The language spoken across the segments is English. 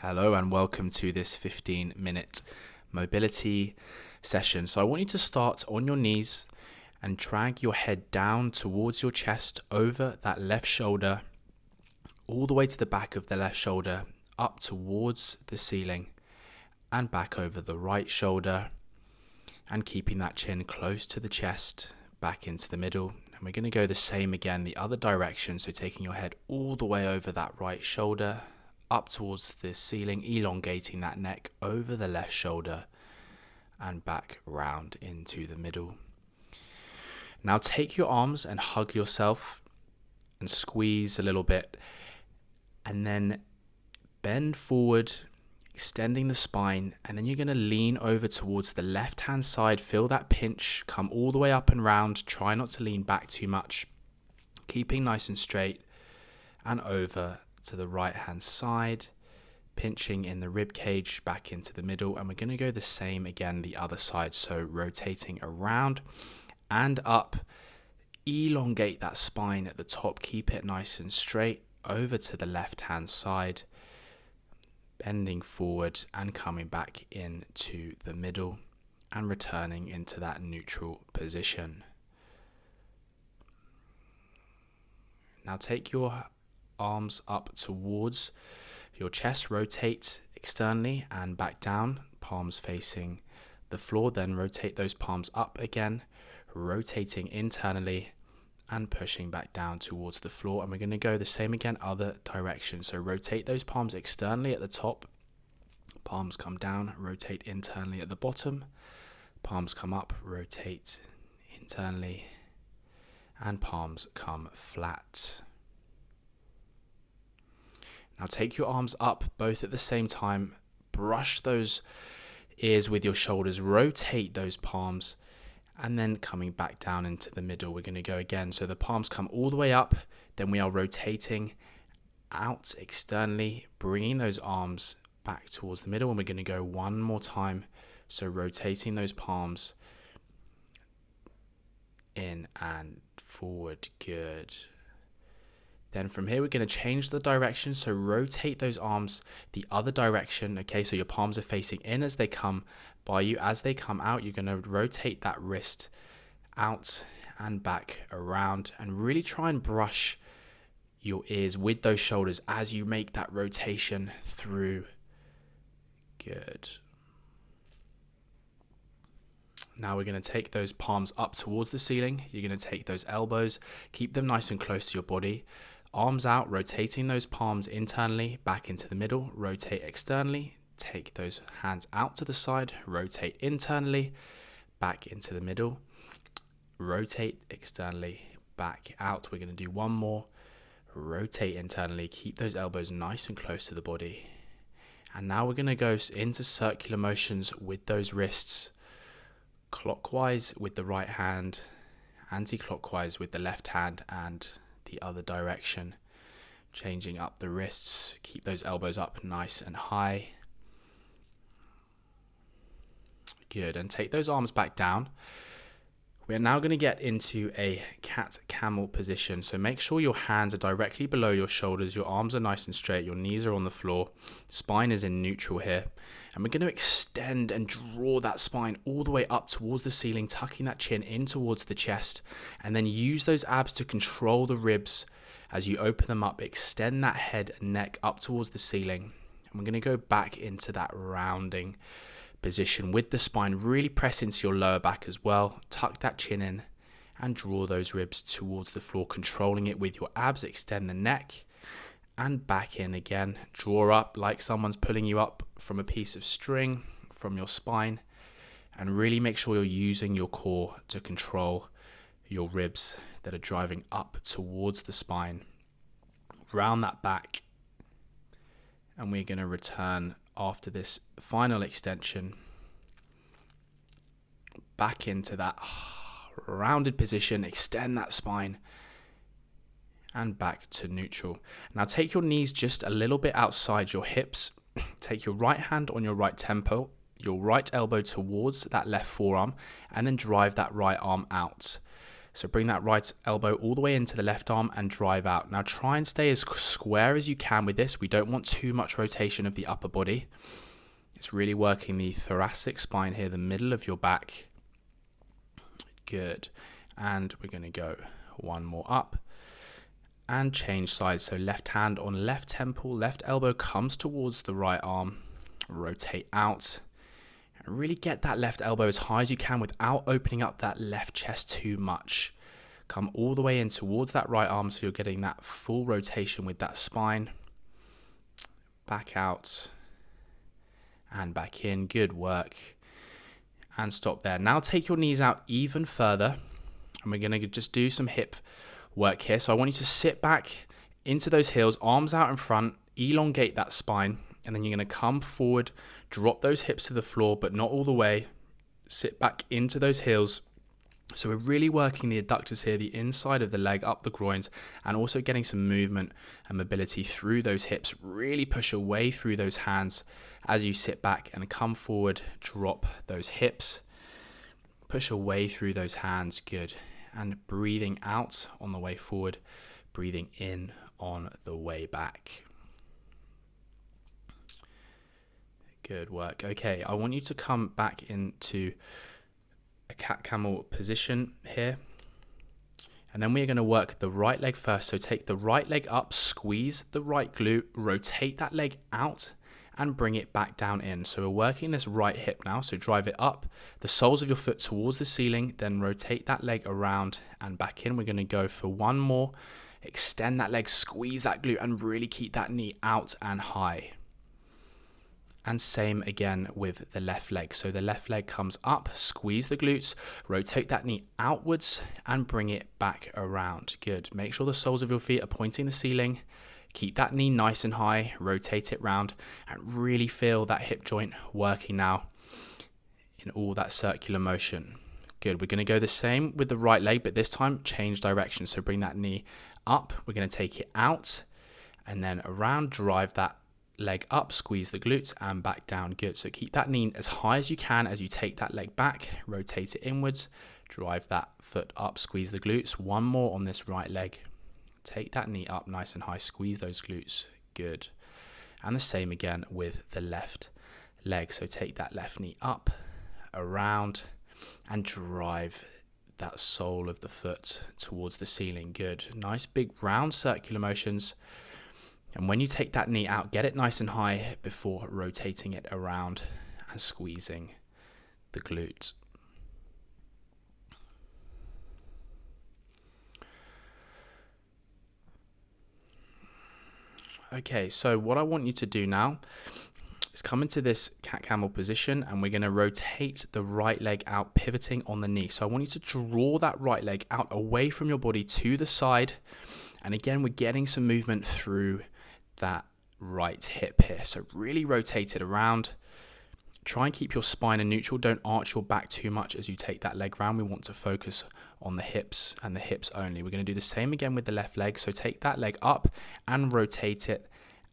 Hello and welcome to this 15-minute mobility session. So I want you to start on your knees and drag your head down towards your chest, over that left shoulder, all the way to the back of the left shoulder, up towards the ceiling and back over the right shoulder, and keeping that chin close to the chest, back into the middle. And we're going to go the same again the other direction, so taking your head all the way over that right shoulder, up towards the ceiling, elongating that neck over the left shoulder and back round into the middle. Now take your arms and hug yourself and squeeze a little bit, and then bend forward, extending the spine, and then you're going to lean over towards the left hand side. Feel that pinch, come all the way up and round. Try not to lean back too much, keeping nice and straight, and over to the right hand side, pinching in the rib cage back into the middle. And we're going to go the same again the other side, so rotating around and up, elongate that spine at the top, keep it nice and straight, over to the left hand side, bending forward and coming back into the middle and returning into that neutral position. Now take your arms up towards your chest, rotate externally and back down, palms facing the floor. Then rotate those palms up again, rotating internally and pushing back down towards the floor. And we're going to go the same again, other direction. So rotate those palms externally at the top, palms come down, rotate internally at the bottom, palms come up, rotate internally, and palms come flat. Now take your arms up both at the same time, brush those ears with your shoulders, rotate those palms, and then coming back down into the middle. We're going to go again. So the palms come all the way up, then we are rotating out externally, bringing those arms back towards the middle, and we're going to go one more time. So rotating those palms in and forward, good. Then from here, we're going to change the direction. So rotate those arms the other direction. Okay, so your palms are facing in as they come by you. As they come out, you're going to rotate that wrist out and back around, and really try and brush your ears with those shoulders as you make that rotation through. Good. Now we're going to take those palms up towards the ceiling. You're going to take those elbows, keep them nice and close to your body. Arms out, rotating those palms internally, back into the middle, rotate externally, take those hands out to the side, rotate internally, back into the middle, rotate externally, back out. We're going to do one more, rotate internally, keep those elbows nice and close to the body. And now we're going to go into circular motions with those wrists, clockwise with the right hand, anti-clockwise with the left hand, and the other direction, changing up the wrists. Keep those elbows up nice and high. Good. And take those arms back down. We are now going to get into a cat-camel position. So make sure your hands are directly below your shoulders, your arms are nice and straight, your knees are on the floor, spine is in neutral here. And we're going to extend and draw that spine all the way up towards the ceiling, tucking that chin in towards the chest, and then use those abs to control the ribs as you open them up. Extend that head and neck up towards the ceiling. And we're going to go back into that rounding position with the spine. Really press into your lower back as well. Tuck that chin in and draw those ribs towards the floor, controlling it with your abs. Extend the neck and back in again. Draw up like someone's pulling you up from a piece of string from your spine, and really make sure you're using your core to control your ribs that are driving up towards the spine. Round that back, and we're going to return after this final extension back into that rounded position. Extend that spine and back to neutral. Now take your knees just a little bit outside your hips. Take your right hand on your right temple, your right elbow towards that left forearm, and then drive that right arm out. So bring that right elbow all the way into the left arm and drive out. Now try and stay as square as you can with this. We don't want too much rotation of the upper body. It's really working the thoracic spine here, the middle of your back. Good. And we're going to go one more up and change sides. So left hand on left temple, left elbow comes towards the right arm. Rotate out. Really get that left elbow as high as you can without opening up that left chest too much. Come all the way in towards that right arm so you're getting that full rotation with that spine. Back out and back in. Good work. And stop there. Now take your knees out even further and we're going to just do some hip work here. So I want you to sit back into those heels, arms out in front, elongate that spine. And then you're going to come forward, drop those hips to the floor, but not all the way. Sit back into those heels. So we're really working the adductors here, the inside of the leg, up the groins, and also getting some movement and mobility through those hips. Really push away through those hands as you sit back and come forward, drop those hips. Push away through those hands, good. And breathing out on the way forward, breathing in on the way back. Good work. Okay, I want you to come back into a cat-camel position here. And then we're going to work the right leg first. So take the right leg up, squeeze the right glute, rotate that leg out and bring it back down in. So we're working this right hip now. So drive it up, the soles of your foot towards the ceiling, then rotate that leg around and back in. We're going to go for one more. Extend that leg, squeeze that glute and really keep that knee out and high. And same again with the left leg. So the left leg comes up, squeeze the glutes, rotate that knee outwards and bring it back around. Good. Make sure the soles of your feet are pointing the ceiling. Keep that knee nice and high, rotate it round and really feel that hip joint working now in all that circular motion. Good. We're going to go the same with the right leg, but this time change direction. So bring that knee up. We're going to take it out and then around, drive that leg up, squeeze the glutes and back down. Good. So keep that knee as high as you can as you take that leg back, rotate it inwards, drive that foot up, squeeze the glutes. One more on this right leg. Take that knee up nice and high, squeeze those glutes. Good. And the same again with the left leg. So take that left knee up, around and drive that sole of the foot towards the ceiling. Good. Nice big round circular motions. And when you take that knee out, get it nice and high before rotating it around and squeezing the glutes. Okay, so what I want you to do now is come into this cat-camel position and we're going to rotate the right leg out, pivoting on the knee. So I want you to draw that right leg out away from your body to the side. And again, we're getting some movement through that right hip here. So really rotate it around. Try and keep your spine in neutral. Don't arch your back too much as you take that leg round. We want to focus on the hips and the hips only. We're going to do the same again with the left leg. So take that leg up and rotate it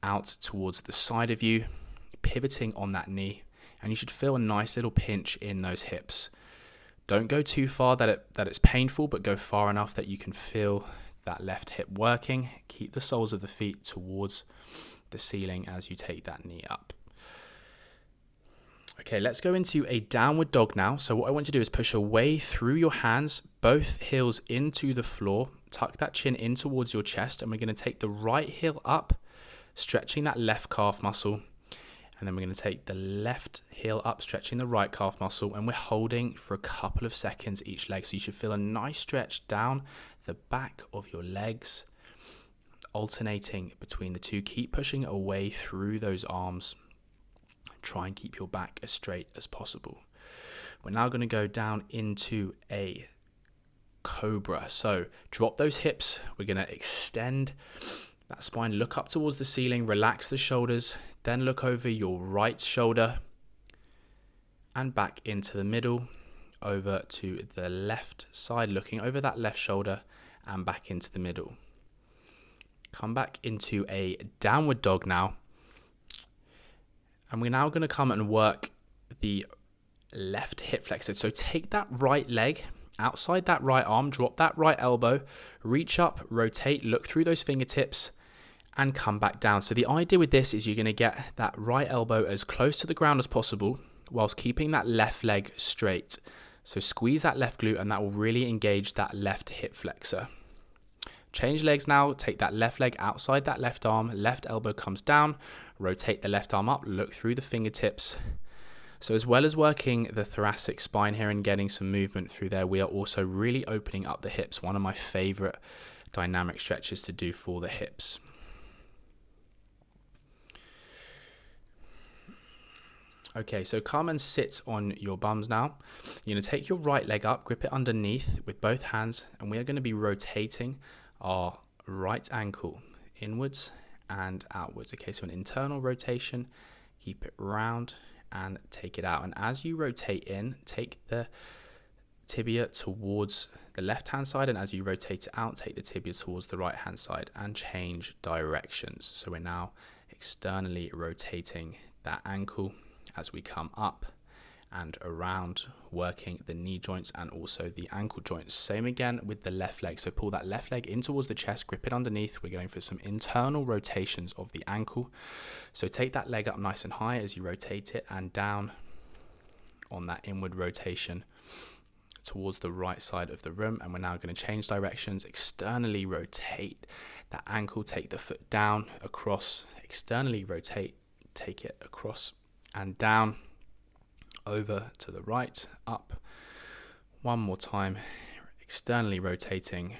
out towards the side of you, pivoting on that knee. And you should feel a nice little pinch in those hips. Don't go too far that it's painful, but go far enough that you can feel that left hip working. Keep the soles of the feet towards the ceiling as you take that knee up. Okay, let's go into a downward dog now. So what I want you to do is push away through your hands, both heels into the floor. Tuck that chin in towards your chest, and we're going to take the right heel up, stretching that left calf muscle. And then we're going to take the left heel up, stretching the right calf muscle, and we're holding for a couple of seconds each leg. So you should feel a nice stretch down the back of your legs, alternating between the two. Keep pushing away through those arms. Try and keep your back as straight as possible. We're now going to go down into a Cobra. So drop those hips. We're going to extend that spine, look up towards the ceiling, relax the shoulders, then look over your right shoulder and back into the middle, over to the left side, looking over that left shoulder and back into the middle. Come back into a downward dog now. And we're now going to come and work the left hip flexor. So take that right leg outside that right arm, drop that right elbow, reach up, rotate, look through those fingertips, and come back down. So the idea with this is you're going to get that right elbow as close to the ground as possible whilst keeping that left leg straight. So squeeze that left glute and that will really engage that left hip flexor. Change legs now, take that left leg outside that left arm, left elbow comes down, rotate the left arm up, look through the fingertips. So as well as working the thoracic spine here and getting some movement through there, we are also really opening up the hips. One of my favorite dynamic stretches to do for the hips. Okay, so come and sit on your bums now. You're going to take your right leg up, grip it underneath with both hands, and we are going to be rotating our right ankle inwards and outwards. Okay, so an internal rotation, keep it round and take it out. And as you rotate in, take the tibia towards the left-hand side, and as you rotate it out, take the tibia towards the right-hand side and change directions. So we're now externally rotating that ankle as we come up and around, working the knee joints and also the ankle joints. Same again with the left leg. So pull that left leg in towards the chest, grip it underneath. We're going for some internal rotations of the ankle. So take that leg up nice and high as you rotate it and down on that inward rotation towards the right side of the room. And we're now going to change directions, externally rotate that ankle, take the foot down, across, externally rotate, take it across and down, over to the right, up. One more time, externally rotating.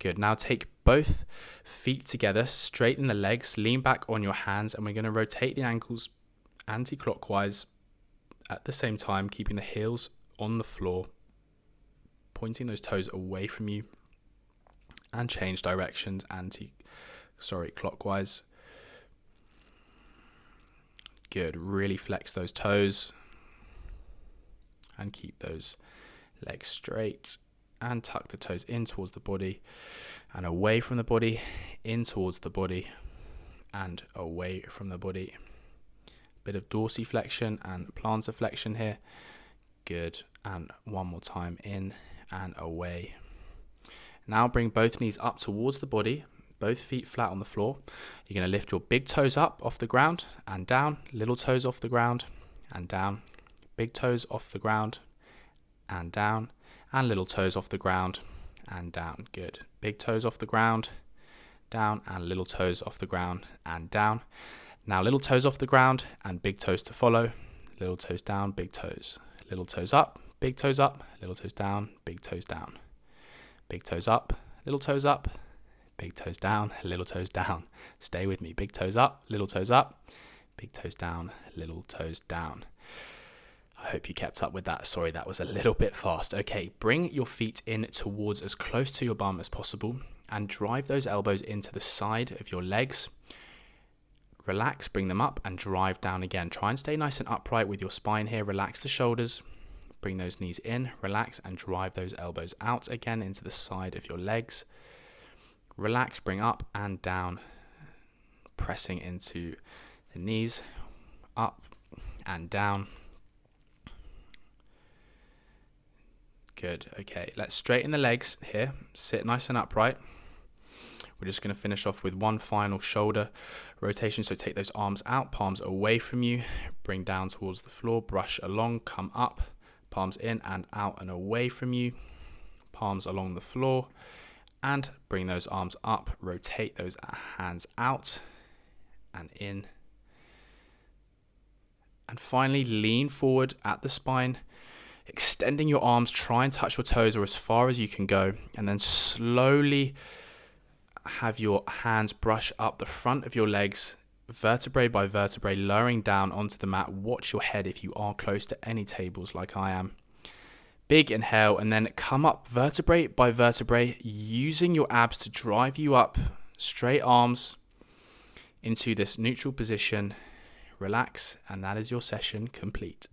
Good. Now take both feet together, straighten the legs, lean back on your hands, and we're going to rotate the ankles anti-clockwise at the same time, keeping the heels on the floor, pointing those toes away from you, and change directions clockwise. Good. Really flex those toes and keep those legs straight, and tuck the toes in towards the body and away from the body, in towards the body and away from the body. Bit of dorsiflexion and plantar flexion here. Good. And one more time, in and away. Now bring both knees up towards the body, both feet flat on the floor. You're going to lift your big toes up off the ground and down, little toes off the ground and down, big toes off the ground and down, and little toes off the ground and down. Good. Big toes off the ground, down, and little toes off the ground and down. Now little toes off the ground and big toes to follow. Little toes down, big toes. Little toes up, big toes up, little toes down, big toes down. Big toes up, little toes up, big toes down, little toes down. Stay with me. Big toes up, big toes down, little toes down. I hope you kept up with that. Sorry, that was a little bit fast. Okay, bring your feet in towards as close to your bum as possible and drive those elbows into the side of your legs. Relax, bring them up and drive down again. Try and stay nice and upright with your spine here. Relax the shoulders. Bring those knees in, relax, and drive those elbows out again into the side of your legs. Relax, bring up and down, pressing into the knees, up and down. Good. Okay, let's straighten the legs here. Sit nice and upright. We're just going to finish off with one final shoulder rotation. So take those arms out, palms away from you, bring down towards the floor, brush along, come up, palms in and out and away from you, palms along the floor, and bring those arms up, rotate those hands out and in. And finally, lean forward at the spine, extending your arms, try and touch your toes or as far as you can go, and then slowly have your hands brush up the front of your legs, vertebrae by vertebrae, lowering down onto the mat. Watch your head if you are close to any tables like I am. Big inhale, and then come up vertebrae by vertebrae, using your abs to drive you up, straight arms into this neutral position. Relax, and that is your session complete.